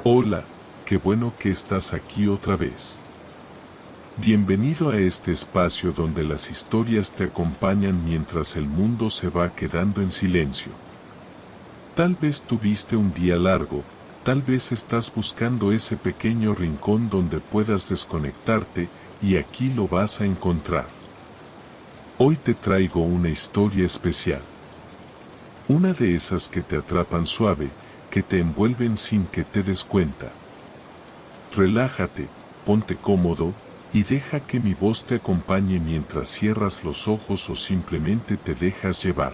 Hola, qué bueno que estás aquí otra vez. Bienvenido a este espacio donde las historias te acompañan mientras el mundo se va quedando en silencio. Tal vez tuviste un día largo, tal vez estás buscando ese pequeño rincón donde puedas desconectarte, y aquí lo vas a encontrar. Hoy te traigo una historia especial. Una de esas que te atrapan suave, que te envuelven sin que te des cuenta. Relájate, ponte cómodo, y deja que mi voz te acompañe mientras cierras los ojos o simplemente te dejas llevar.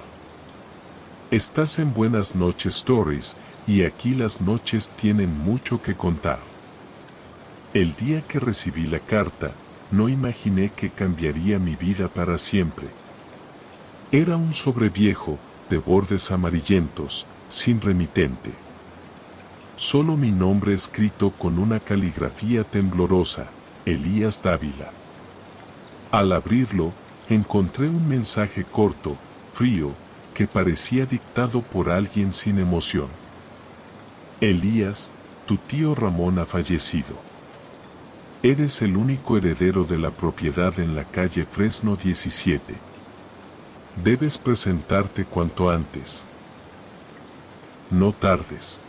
Estás en Buenas Noches Stories, y aquí las noches tienen mucho que contar. El día que recibí la carta, no imaginé que cambiaría mi vida para siempre. Era un sobre viejo, de bordes amarillentos, sin remitente. Solo mi nombre escrito con una caligrafía temblorosa, Elías Dávila. Al abrirlo, encontré un mensaje corto, frío, que parecía dictado por alguien sin emoción. Elías, tu tío Ramón ha fallecido. Eres el único heredero de la propiedad en la calle Fresno 17. Debes presentarte cuanto antes. No tardes.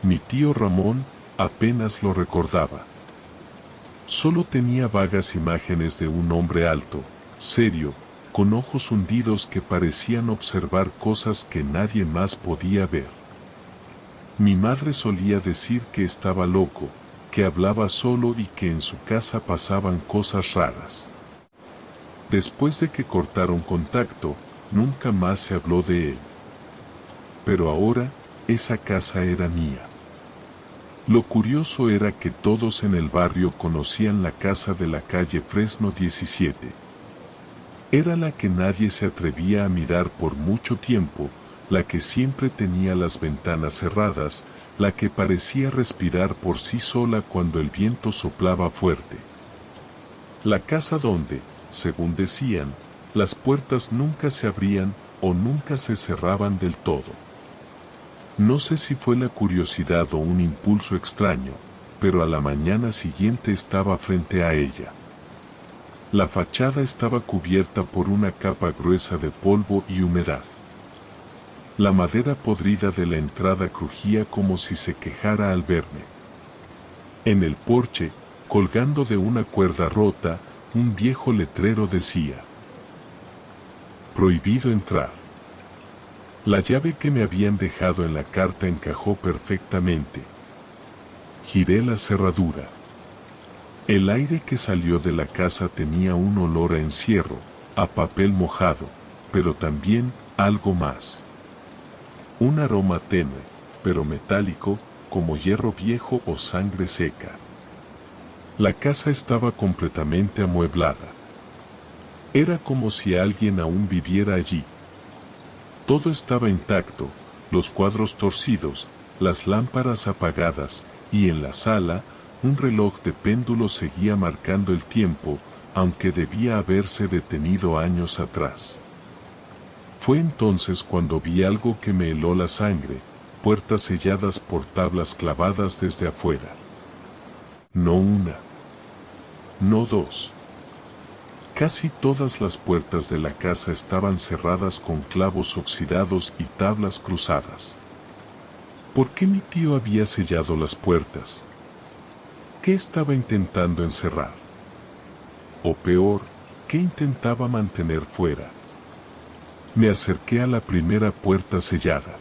Mi tío Ramón apenas lo recordaba. Solo tenía vagas imágenes de un hombre alto, serio, con ojos hundidos que parecían observar cosas que nadie más podía ver. Mi madre solía decir que estaba loco, que hablaba solo y que en su casa pasaban cosas raras. Después de que cortaron contacto, nunca más se habló de él. Pero ahora, esa casa era mía. Lo curioso era que todos en el barrio conocían la casa de la calle Fresno 17. Era la que nadie se atrevía a mirar por mucho tiempo, la que siempre tenía las ventanas cerradas, la que parecía respirar por sí sola cuando el viento soplaba fuerte. La casa donde, según decían, las puertas nunca se abrían o nunca se cerraban del todo. No sé si fue la curiosidad o un impulso extraño, pero a la mañana siguiente estaba frente a ella. La fachada estaba cubierta por una capa gruesa de polvo y humedad. La madera podrida de la entrada crujía como si se quejara al verme. En el porche, colgando de una cuerda rota, un viejo letrero decía: prohibido entrar. La llave que me habían dejado en la carta encajó perfectamente. Giré la cerradura. El aire que salió de la casa tenía un olor a encierro, a papel mojado, pero también algo más. Un aroma tenue, pero metálico, como hierro viejo o sangre seca. La casa estaba completamente amueblada. Era como si alguien aún viviera allí. Todo estaba intacto, los cuadros torcidos, las lámparas apagadas, y en la sala, un reloj de péndulo seguía marcando el tiempo, aunque debía haberse detenido años atrás. Fue entonces cuando vi algo que me heló la sangre, puertas selladas por tablas clavadas desde afuera. No una, no dos. Casi todas las puertas de la casa estaban cerradas con clavos oxidados y tablas cruzadas. ¿Por qué mi tío había sellado las puertas? ¿Qué estaba intentando encerrar? O peor, ¿qué intentaba mantener fuera? Me acerqué a la primera puerta sellada.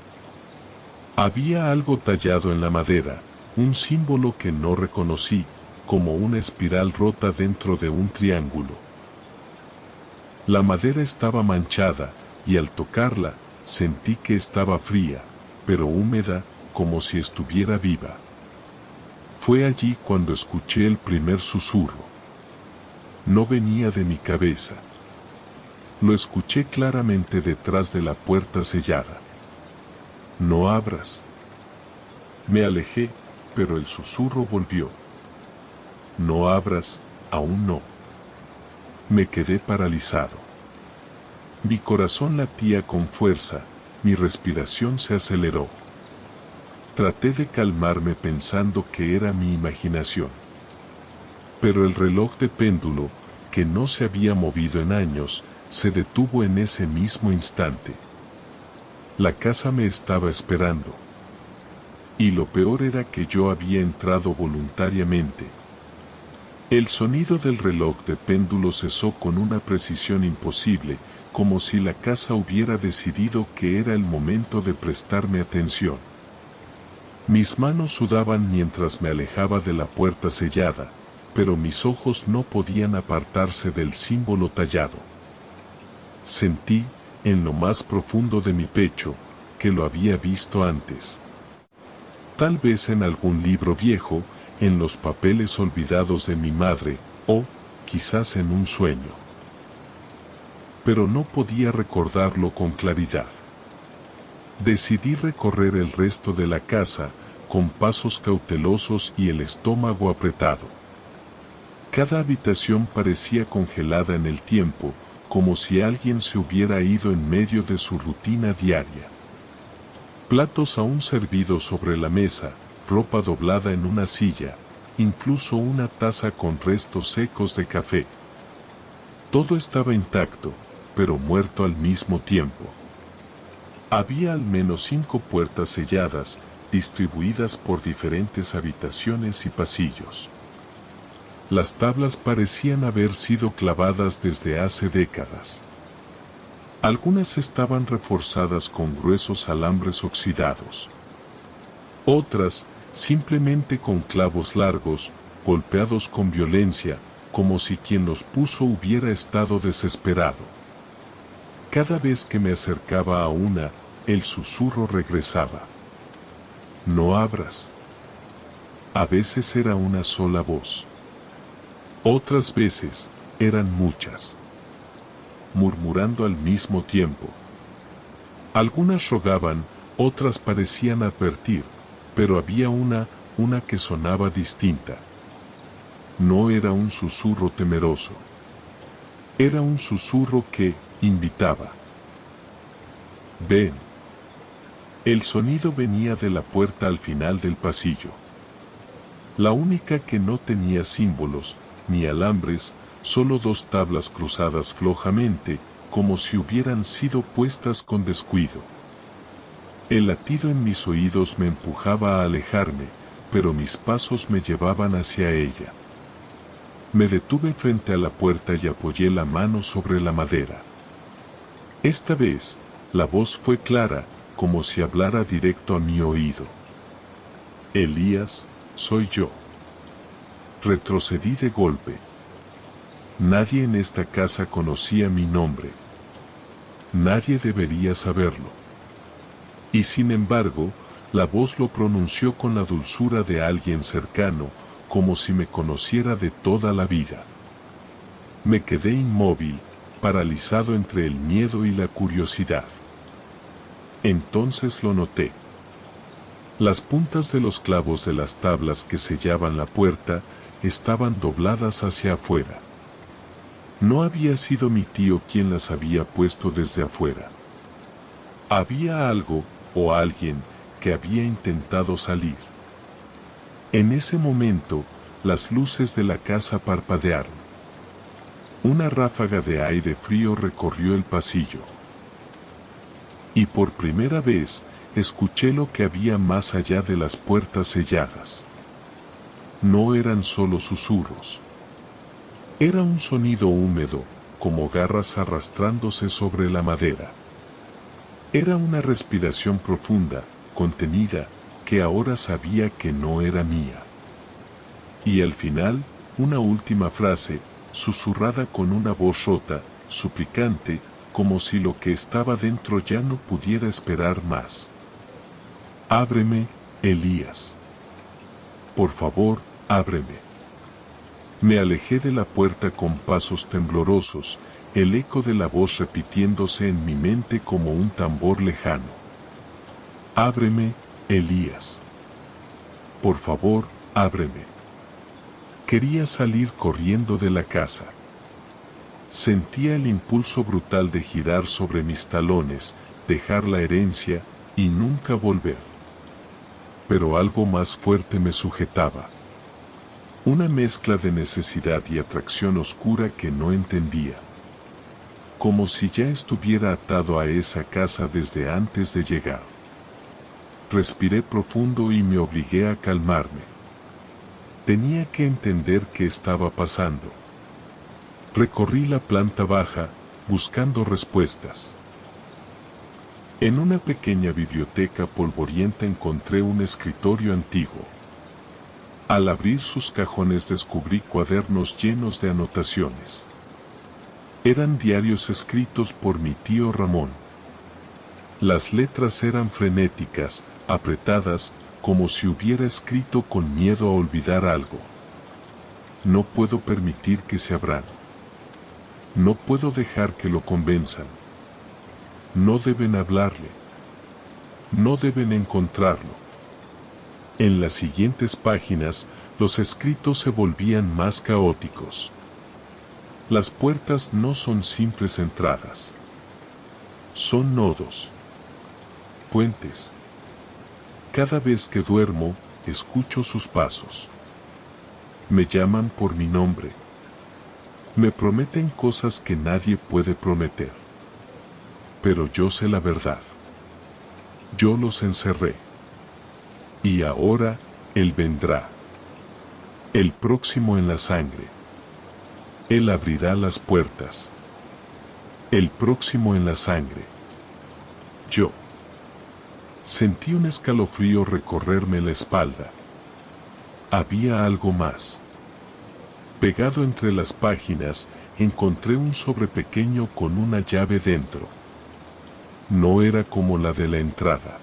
Había algo tallado en la madera, un símbolo que no reconocí, como una espiral rota dentro de un triángulo. La madera estaba manchada, y al tocarla, sentí que estaba fría, pero húmeda, como si estuviera viva. Fue allí cuando escuché el primer susurro. No venía de mi cabeza. Lo escuché claramente detrás de la puerta sellada. No abras. Me alejé, pero el susurro volvió. No abras, aún no. Me quedé paralizado. Mi corazón latía con fuerza, mi respiración se aceleró. Traté de calmarme pensando que era mi imaginación. Pero el reloj de péndulo, que no se había movido en años, se detuvo en ese mismo instante. La casa me estaba esperando. Y lo peor era que yo había entrado voluntariamente. El sonido del reloj de péndulo cesó con una precisión imposible, como si la casa hubiera decidido que era el momento de prestarme atención. Mis manos sudaban mientras me alejaba de la puerta sellada, pero mis ojos no podían apartarse del símbolo tallado. Sentí, en lo más profundo de mi pecho, que lo había visto antes. Tal vez en algún libro viejo, en los papeles olvidados de mi madre, o, quizás en un sueño. Pero no podía recordarlo con claridad. Decidí recorrer el resto de la casa, con pasos cautelosos y el estómago apretado. Cada habitación parecía congelada en el tiempo, como si alguien se hubiera ido en medio de su rutina diaria. Platos aún servidos sobre la mesa, ropa doblada en una silla, incluso una taza con restos secos de café. Todo estaba intacto, pero muerto al mismo tiempo. Había al menos 5 puertas selladas, distribuidas por diferentes habitaciones y pasillos. Las tablas parecían haber sido clavadas desde hace décadas. Algunas estaban reforzadas con gruesos alambres oxidados. Otras, simplemente con clavos largos, golpeados con violencia, como si quien los puso hubiera estado desesperado. Cada vez que me acercaba a una, el susurro regresaba. No abras. A veces era una sola voz. Otras veces, eran muchas. Murmurando al mismo tiempo. Algunas rogaban, otras parecían advertir, pero había una que sonaba distinta. No era un susurro temeroso. Era un susurro que invitaba. Ven. El sonido venía de la puerta al final del pasillo. La única que no tenía símbolos, ni alambres, solo 2 tablas cruzadas flojamente, como si hubieran sido puestas con descuido. El latido en mis oídos me empujaba a alejarme, pero mis pasos me llevaban hacia ella. Me detuve frente a la puerta y apoyé la mano sobre la madera. Esta vez, la voz fue clara, como si hablara directo a mi oído. Elías, soy yo. Retrocedí de golpe. Nadie en esta casa conocía mi nombre. Nadie debería saberlo. Y sin embargo, la voz lo pronunció con la dulzura de alguien cercano, como si me conociera de toda la vida. Me quedé inmóvil, paralizado entre el miedo y la curiosidad. Entonces lo noté. Las puntas de los clavos de las tablas que sellaban la puerta estaban dobladas hacia afuera. No había sido mi tío quien las había puesto desde afuera. Había algo, o alguien, que había intentado salir. En ese momento, las luces de la casa parpadearon. Una ráfaga de aire frío recorrió el pasillo. Y por primera vez, escuché lo que había más allá de las puertas selladas. No eran solo susurros. Era un sonido húmedo, como garras arrastrándose sobre la madera. Era una respiración profunda, contenida, que ahora sabía que no era mía. Y al final, una última frase, susurrada con una voz rota, suplicante, como si lo que estaba dentro ya no pudiera esperar más. Ábreme, Elías. Por favor, ábreme. Me alejé de la puerta con pasos temblorosos, el eco de la voz repitiéndose en mi mente como un tambor lejano. Ábreme, Elías. Por favor, ábreme. Quería salir corriendo de la casa. Sentía el impulso brutal de girar sobre mis talones, dejar la herencia y nunca volver. pero algo más fuerte me sujetaba. Una mezcla de necesidad y atracción oscura que no entendía. Como si ya estuviera atado a esa casa desde antes de llegar. Respiré profundo y me obligué a calmarme. Tenía que entender qué estaba pasando. Recorrí la planta baja, buscando respuestas. En una pequeña biblioteca polvorienta encontré un escritorio antiguo. Al abrir sus cajones descubrí cuadernos llenos de anotaciones. Eran diarios escritos por mi tío Ramón. Las letras eran frenéticas, apretadas, como si hubiera escrito con miedo a olvidar algo. No puedo permitir que se abran. No puedo dejar que lo convenzan. No deben hablarle. No deben encontrarlo. En las siguientes páginas, los escritos se volvían más caóticos. Las puertas no son simples entradas. Son nodos. Puentes. Cada vez que duermo, escucho sus pasos. Me llaman por mi nombre. Me prometen cosas que nadie puede prometer. Pero yo sé la verdad. Yo los encerré. Y ahora, Él vendrá. El próximo en la sangre. Él abrirá las puertas. El próximo en la sangre. Yo. Sentí un escalofrío recorrerme la espalda. Había algo más. Pegado entre las páginas, encontré un sobre pequeño con una llave dentro. No era como la de la entrada.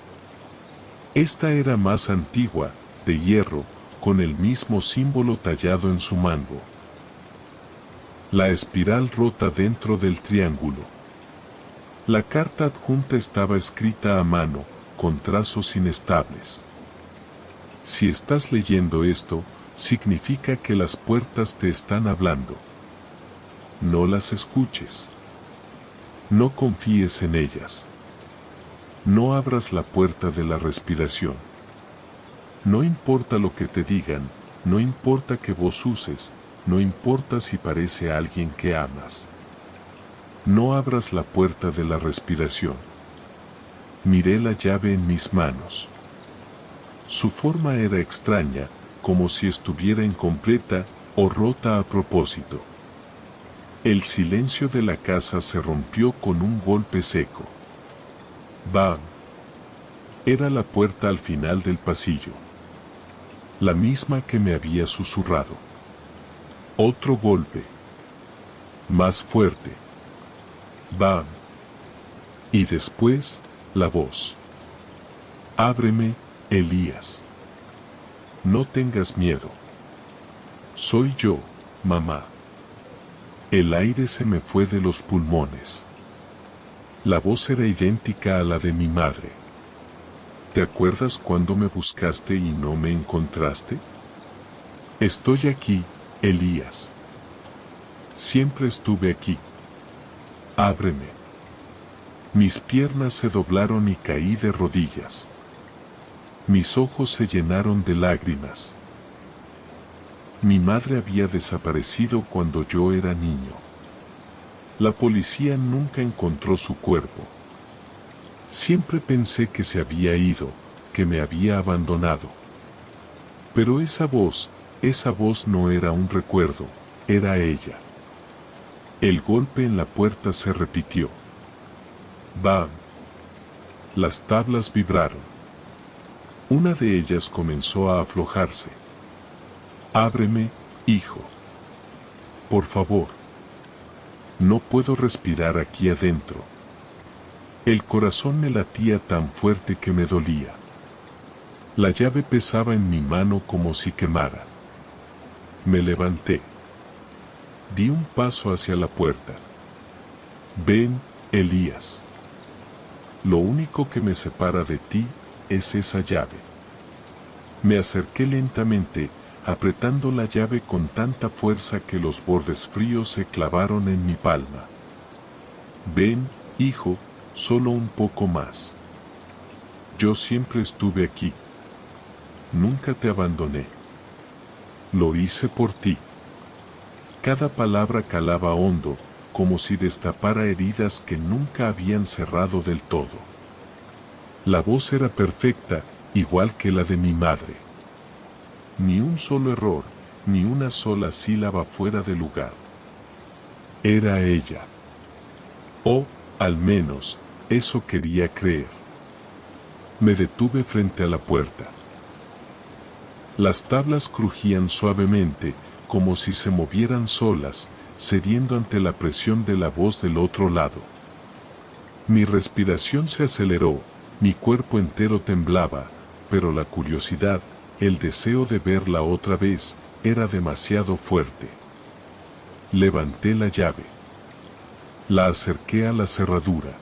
Esta era más antigua, de hierro, con el mismo símbolo tallado en su mango. La espiral rota dentro del triángulo. La carta adjunta estaba escrita a mano, con trazos inestables. Si estás leyendo esto, significa que las puertas te están hablando. No las escuches. No confíes en ellas. No abras la puerta de la respiración. No importa lo que te digan, no importa qué voz uses, no importa si parece alguien que amas. No abras la puerta de la respiración. Miré la llave en mis manos. Su forma era extraña, como si estuviera incompleta o rota a propósito. El silencio de la casa se rompió con un golpe seco. ¡Bam! Era la puerta al final del pasillo. La misma que me había susurrado. Otro golpe. Más fuerte. ¡Bam! Y después, la voz. Ábreme, Elías. No tengas miedo. Soy yo, mamá. El aire se me fue de los pulmones. La voz era idéntica a la de mi madre. ¿Te acuerdas cuando me buscaste y no me encontraste? Estoy aquí, Elías. Siempre estuve aquí. Ábreme. Mis piernas se doblaron y caí de rodillas. Mis ojos se llenaron de lágrimas. Mi madre había desaparecido cuando yo era niño. La policía nunca encontró su cuerpo. Siempre pensé que se había ido, que me había abandonado. Pero esa voz no era un recuerdo, era ella. El golpe en la puerta se repitió. ¡Bam! Las tablas vibraron. Una de ellas comenzó a aflojarse. Ábreme, hijo. Por favor. No puedo respirar aquí adentro. El corazón me latía tan fuerte que me dolía. La llave pesaba en mi mano como si quemara. Me levanté. Di un paso hacia la puerta. Ven, Elías. Lo único que me separa de ti es esa llave. Me acerqué lentamente, apretando la llave con tanta fuerza que los bordes fríos se clavaron en mi palma. Ven, hijo, solo un poco más. Yo siempre estuve aquí. nunca te abandoné. Lo hice por ti. Cada palabra calaba hondo, como si destapara heridas que nunca habían cerrado del todo. La voz era perfecta, igual que la de mi madre. Ni un solo error, ni una sola sílaba fuera de lugar. Era ella. O, al menos, eso quería creer. Me detuve frente a la puerta. Las tablas crujían suavemente, como si se movieran solas, cediendo ante la presión de la voz del otro lado. Mi respiración se aceleró, mi cuerpo entero temblaba, pero la curiosidad, el deseo de verla otra vez, era demasiado fuerte. Levanté la llave. La acerqué a la cerradura.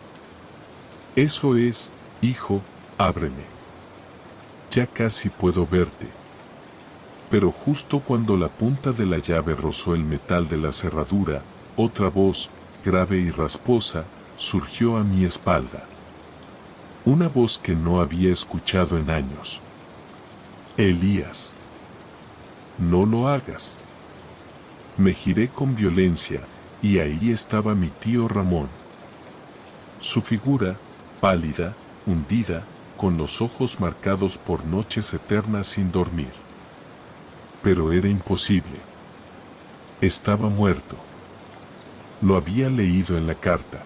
Eso es, hijo, ábreme. Ya casi puedo verte. Pero justo cuando la punta de la llave rozó el metal de la cerradura, otra voz, grave y rasposa, surgió a mi espalda. Una voz que no había escuchado en años. Elías. No lo hagas. Me giré con violencia, y ahí estaba mi tío Ramón. Su figura, pálida, hundida, con los ojos marcados por noches eternas sin dormir. Pero era imposible. Estaba muerto. Lo había leído en la carta.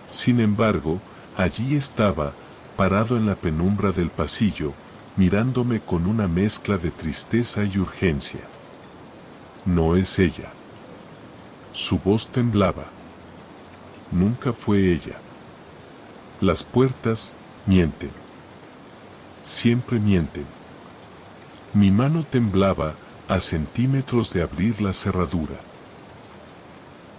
Sin embargo, allí estaba, parado en la penumbra del pasillo, mirándome con una mezcla de tristeza y urgencia. No es ella. Su voz temblaba. Nunca fue ella. Las puertas mienten. Siempre mienten. Mi mano temblaba a centímetros de abrir la cerradura.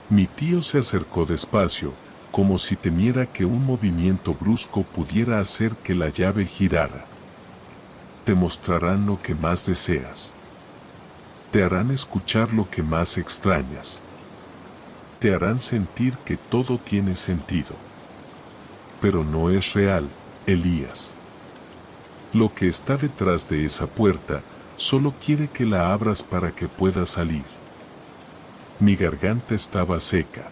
Mi tío se acercó despacio, como si temiera que un movimiento brusco pudiera hacer que la llave girara. Te mostrarán lo que más deseas. Te harán escuchar lo que más extrañas. Te harán sentir que todo tiene sentido. Pero no es real, Elías. Lo que está detrás de esa puerta solo quiere que la abras para que puedas salir. Mi garganta estaba seca.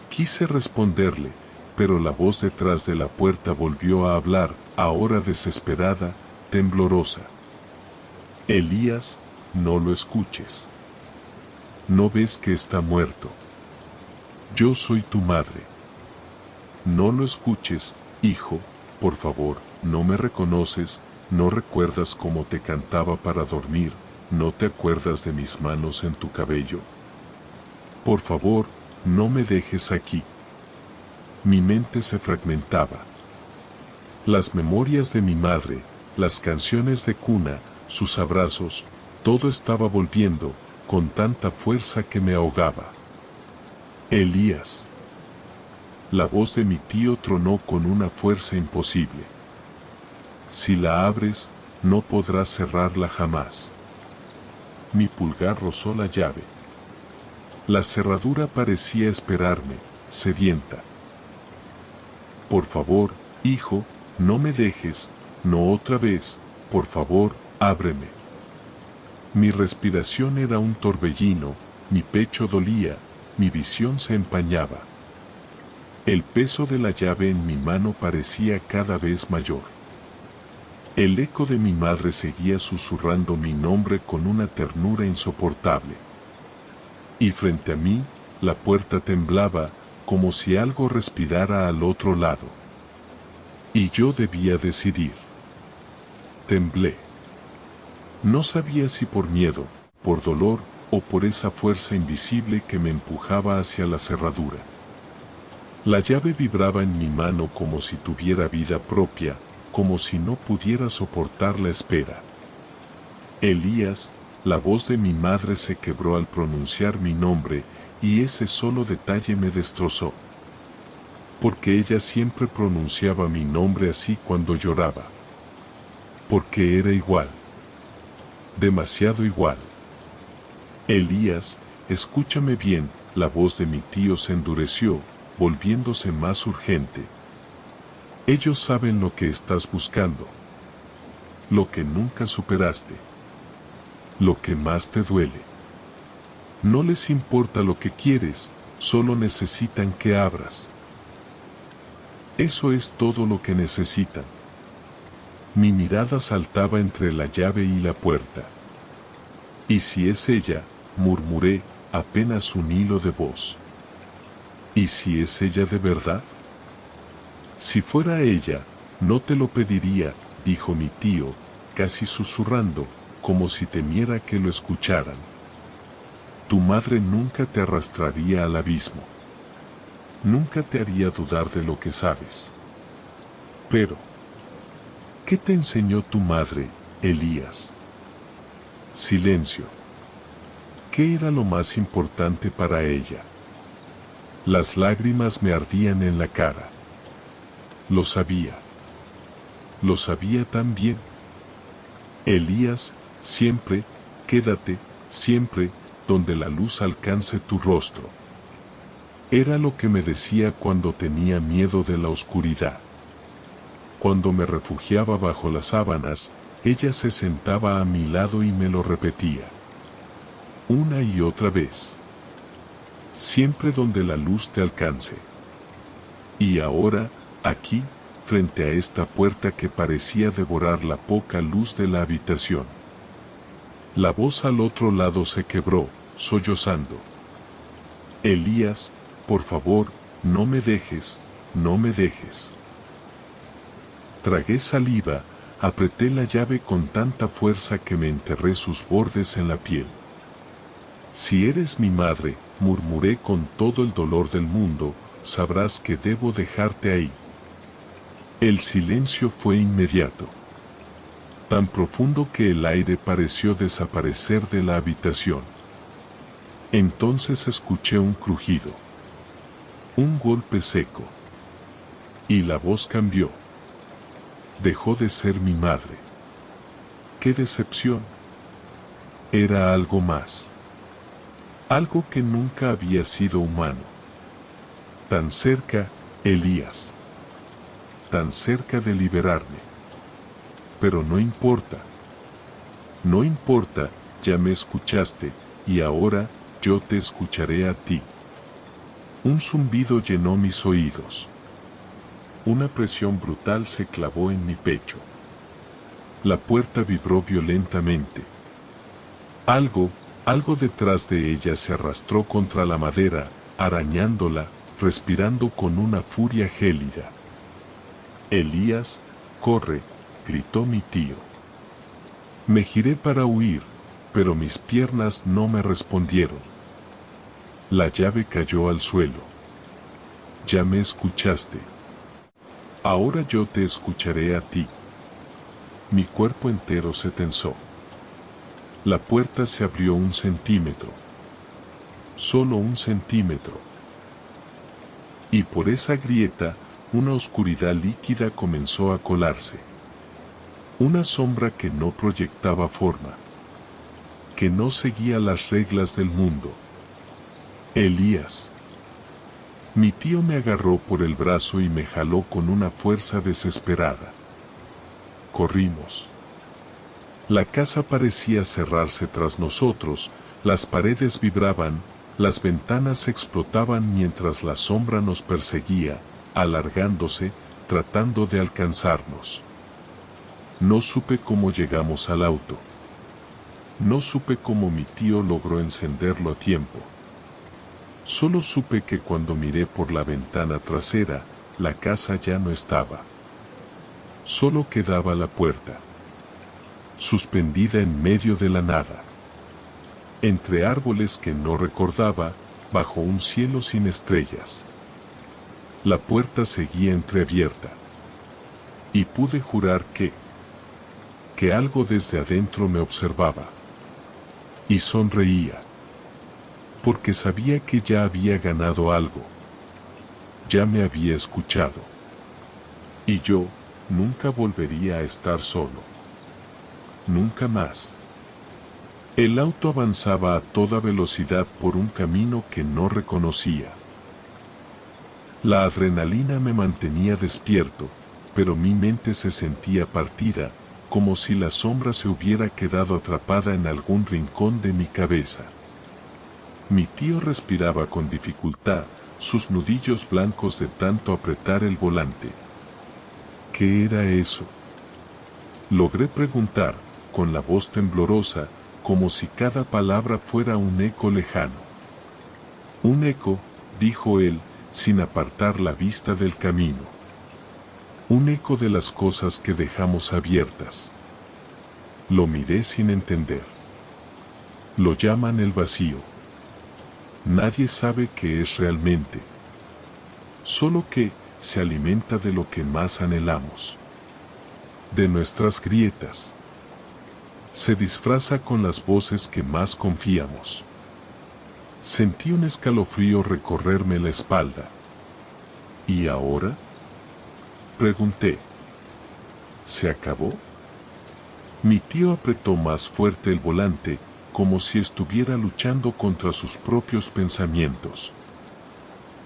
Quise responderle, pero la voz detrás de la puerta volvió a hablar, ahora desesperada, temblorosa. Elías, no lo escuches. ¿No ves que está muerto? Yo soy tu madre. No lo escuches, hijo, por favor. No me reconoces, no recuerdas cómo te cantaba para dormir, no te acuerdas de mis manos en tu cabello. Por favor, no me dejes aquí. Mi mente se fragmentaba. Las memorias de mi madre, las canciones de cuna, sus abrazos, todo estaba volviendo, con tanta fuerza que me ahogaba. Elías. La voz de mi tío tronó con una fuerza imposible. Si la abres, no podrás cerrarla jamás. Mi pulgar rozó la llave. La cerradura parecía esperarme, sedienta. Por favor, hijo, no me dejes, no otra vez, por favor, ábreme. Mi respiración era un torbellino, mi pecho dolía, mi visión se empañaba. El peso de la llave en mi mano parecía cada vez mayor. El eco de mi madre seguía susurrando mi nombre con una ternura insoportable. Y frente a mí, la puerta temblaba, como si algo respirara al otro lado. Y yo debía decidir. Temblé. No sabía si por miedo, por dolor, o por esa fuerza invisible que me empujaba hacia la cerradura. La llave vibraba en mi mano como si tuviera vida propia, como si no pudiera soportar la espera. Elías, la voz de mi madre se quebró al pronunciar mi nombre, y ese solo detalle me destrozó. Porque ella siempre pronunciaba mi nombre así cuando lloraba. Porque era igual. Demasiado igual. Elías, escúchame bien, la voz de mi tío se endureció, volviéndose más urgente. Ellos saben lo que estás buscando. lo que nunca superaste, lo que más te duele. No les importa lo que quieres, solo necesitan que abras. Eso es todo lo que necesitan. Mi mirada saltaba entre la llave y la puerta. ¿Y si es ella?, murmuré, apenas un hilo de voz. ¿Y si es ella de verdad? Si fuera ella, no te lo pediría, dijo mi tío, casi susurrando, como si temiera que lo escucharan. Tu madre nunca te arrastraría al abismo. Nunca te haría dudar de lo que sabes. Pero, ¿qué te enseñó tu madre, Elías? Silencio. ¿Qué era lo más importante para ella? Las lágrimas me ardían en la cara. Lo sabía. Lo sabía tan bien. Elías, siempre, quédate, siempre, donde la luz alcance tu rostro. Era lo que me decía cuando tenía miedo de la oscuridad. Cuando me refugiaba bajo las sábanas, ella se sentaba a mi lado y me lo repetía. Una y otra vez. Siempre donde la luz te alcance. Y ahora, aquí, frente a esta puerta que parecía devorar la poca luz de la habitación. La voz al otro lado se quebró, sollozando. Elías, por favor, no me dejes, no me dejes. Tragué saliva, apreté la llave con tanta fuerza que me enterré sus bordes en la piel. Si eres mi madre, murmuré con todo el dolor del mundo, sabrás que debo dejarte ahí. El silencio fue inmediato. Tan profundo que el aire pareció desaparecer de la habitación. Entonces escuché un crujido. Un golpe seco. Y la voz cambió. Dejó de ser mi madre. ¡Qué decepción! Era algo más. Algo que nunca había sido humano. Tan cerca, Elías. Tan cerca de liberarme. Pero no importa. No importa, ya me escuchaste, y ahora, yo te escucharé a ti. Un zumbido llenó mis oídos. Una presión brutal se clavó en mi pecho. La puerta vibró violentamente. Algo detrás de ella se arrastró contra la madera, arañándola, respirando con una furia gélida. Elías, corre, gritó mi tío. Me giré para huir, pero mis piernas no me respondieron. La llave cayó al suelo. Ya me escuchaste. Ahora yo te escucharé a ti. Mi cuerpo entero se tensó. La puerta se abrió 1 centímetro. Solo 1 centímetro. Y por esa grieta, una oscuridad líquida comenzó a colarse. Una sombra que no proyectaba forma. Que no seguía las reglas del mundo. Elías. Mi tío me agarró por el brazo y me jaló con una fuerza desesperada. Corrimos. La casa parecía cerrarse tras nosotros, las paredes vibraban, las ventanas explotaban mientras la sombra nos perseguía, alargándose, tratando de alcanzarnos. No supe cómo llegamos al auto. No supe cómo mi tío logró encenderlo a tiempo. Solo supe que cuando miré por la ventana trasera, la casa ya no estaba. Solo quedaba la puerta. Suspendida en medio de la nada. Entre árboles que no recordaba, bajo un cielo sin estrellas. La puerta seguía entreabierta. Y pude jurar que algo desde adentro me observaba. Y sonreía. Porque sabía que ya había ganado algo. Ya me había escuchado. Y yo, nunca volvería a estar solo. Nunca más. El auto avanzaba a toda velocidad por un camino que no reconocía. La adrenalina me mantenía despierto, pero mi mente se sentía partida, como si la sombra se hubiera quedado atrapada en algún rincón de mi cabeza. Mi tío respiraba con dificultad, sus nudillos blancos de tanto apretar el volante. ¿Qué era eso? Logré preguntar, con la voz temblorosa, como si cada palabra fuera un eco lejano. Un eco, dijo él, sin apartar la vista del camino. Un eco de las cosas que dejamos abiertas. Lo miré sin entender. Lo llaman el vacío. Nadie sabe qué es realmente. Solo que se alimenta de lo que más anhelamos. De nuestras grietas. Se disfraza con las voces que más confiamos. Sentí un escalofrío recorrerme la espalda. ¿Y ahora? Pregunté. ¿Se acabó? Mi tío apretó más fuerte el volante, como si estuviera luchando contra sus propios pensamientos.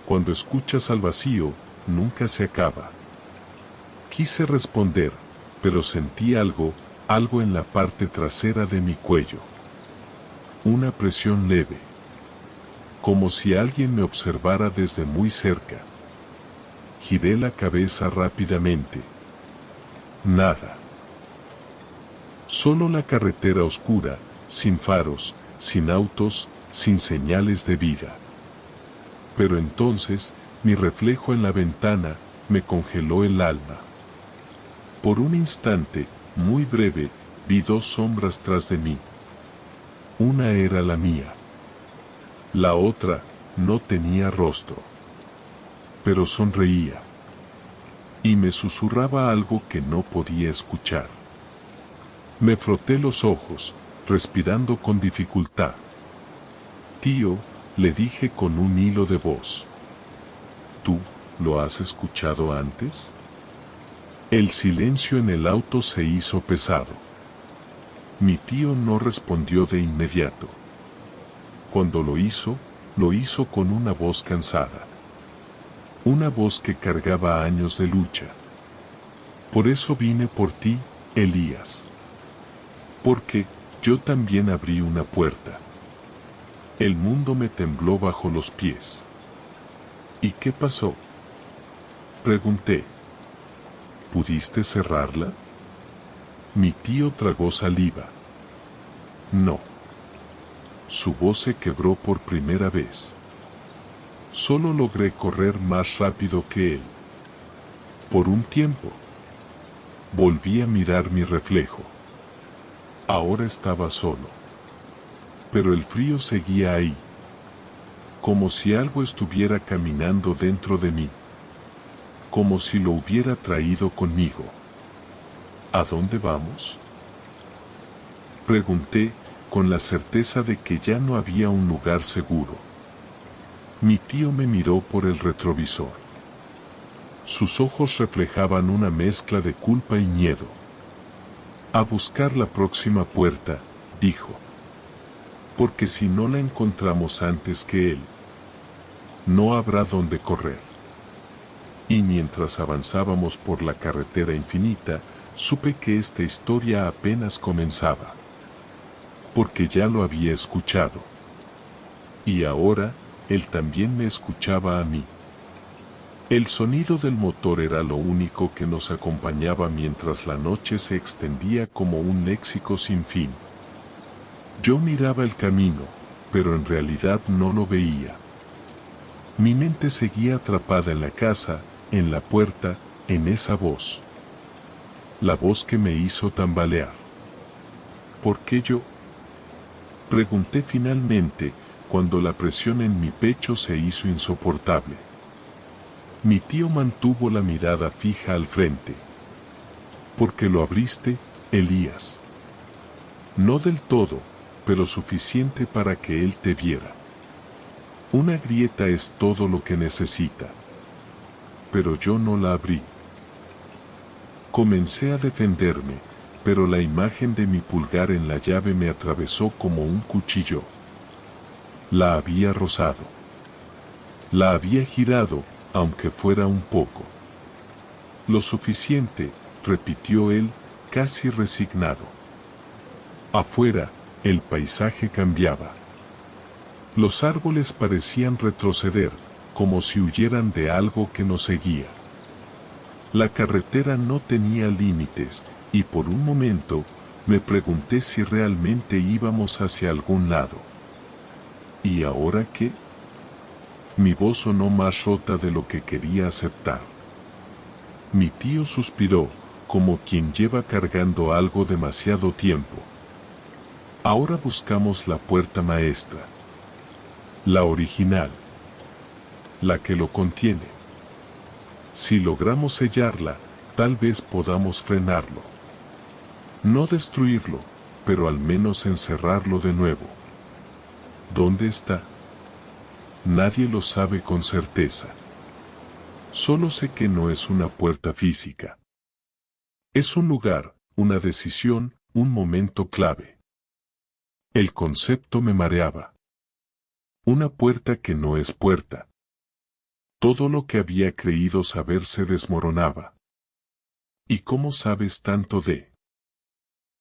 Cuando escuchas al vacío, nunca se acaba. Quise responder, pero sentí algo en la parte trasera de mi cuello. Una presión leve. Como si alguien me observara desde muy cerca. Giré la cabeza rápidamente. Nada. Solo la carretera oscura, sin faros, sin autos, sin señales de vida. Pero entonces, mi reflejo en la ventana, me congeló el alma. Por un instante, muy breve, vi dos sombras tras de mí. Una era la mía. La otra, no tenía rostro. Pero sonreía. Y me susurraba algo que no podía escuchar. Me froté los ojos, respirando con dificultad. Tío, le dije con un hilo de voz. ¿Tú lo has escuchado antes? El silencio en el auto se hizo pesado. Mi tío no respondió de inmediato. Cuando lo hizo con una voz cansada. Una voz que cargaba años de lucha. Por eso vine por ti, Elías. Porque yo también abrí una puerta. El mundo me tembló bajo los pies. ¿Y qué pasó? Pregunté. ¿Pudiste cerrarla? Mi tío tragó saliva. No. Su voz se quebró por primera vez. Solo logré correr más rápido que él. Por un tiempo. Volví a mirar mi reflejo. Ahora estaba solo. Pero el frío seguía ahí. Como si algo estuviera caminando dentro de mí. Como si lo hubiera traído conmigo. ¿A dónde vamos? Pregunté, con la certeza de que ya no había un lugar seguro. Mi tío me miró por el retrovisor. Sus ojos reflejaban una mezcla de culpa y miedo. A buscar la próxima puerta, dijo. Porque si no la encontramos antes que él, no habrá dónde correr. Y mientras avanzábamos por la carretera infinita, supe que esta historia apenas comenzaba. Porque ya lo había escuchado. Y ahora, él también me escuchaba a mí. El sonido del motor era lo único que nos acompañaba mientras la noche se extendía como un léxico sin fin. Yo miraba el camino, pero en realidad no lo veía. Mi mente seguía atrapada en la casa, en la puerta, en esa voz. La voz que me hizo tambalear. ¿Por qué yo? Pregunté finalmente, cuando la presión en mi pecho se hizo insoportable. Mi tío mantuvo la mirada fija al frente. Porque lo abriste, Elías. No del todo, pero suficiente para que él te viera. Una grieta es todo lo que necesita. Pero yo no la abrí. Comencé a defenderme, pero la imagen de mi pulgar en la llave me atravesó como un cuchillo. La había rozado. La había girado, aunque fuera un poco. Lo suficiente, repitió él, casi resignado. Afuera, el paisaje cambiaba. Los árboles parecían retroceder, como si huyeran de algo que nos seguía. La carretera no tenía límites, y por un momento, me pregunté si realmente íbamos hacia algún lado. ¿Y ahora qué? Mi voz sonó más rota de lo que quería aceptar. Mi tío suspiró, como quien lleva cargando algo demasiado tiempo. Ahora buscamos la puerta maestra. La original. La que lo contiene. Si logramos sellarla, tal vez podamos frenarlo. No destruirlo, pero al menos encerrarlo de nuevo. ¿Dónde está? Nadie lo sabe con certeza. Solo sé que no es una puerta física. Es un lugar, una decisión, un momento clave. El concepto me mareaba. Una puerta que no es puerta. Todo lo que había creído saber se desmoronaba. ¿Y cómo sabes tanto de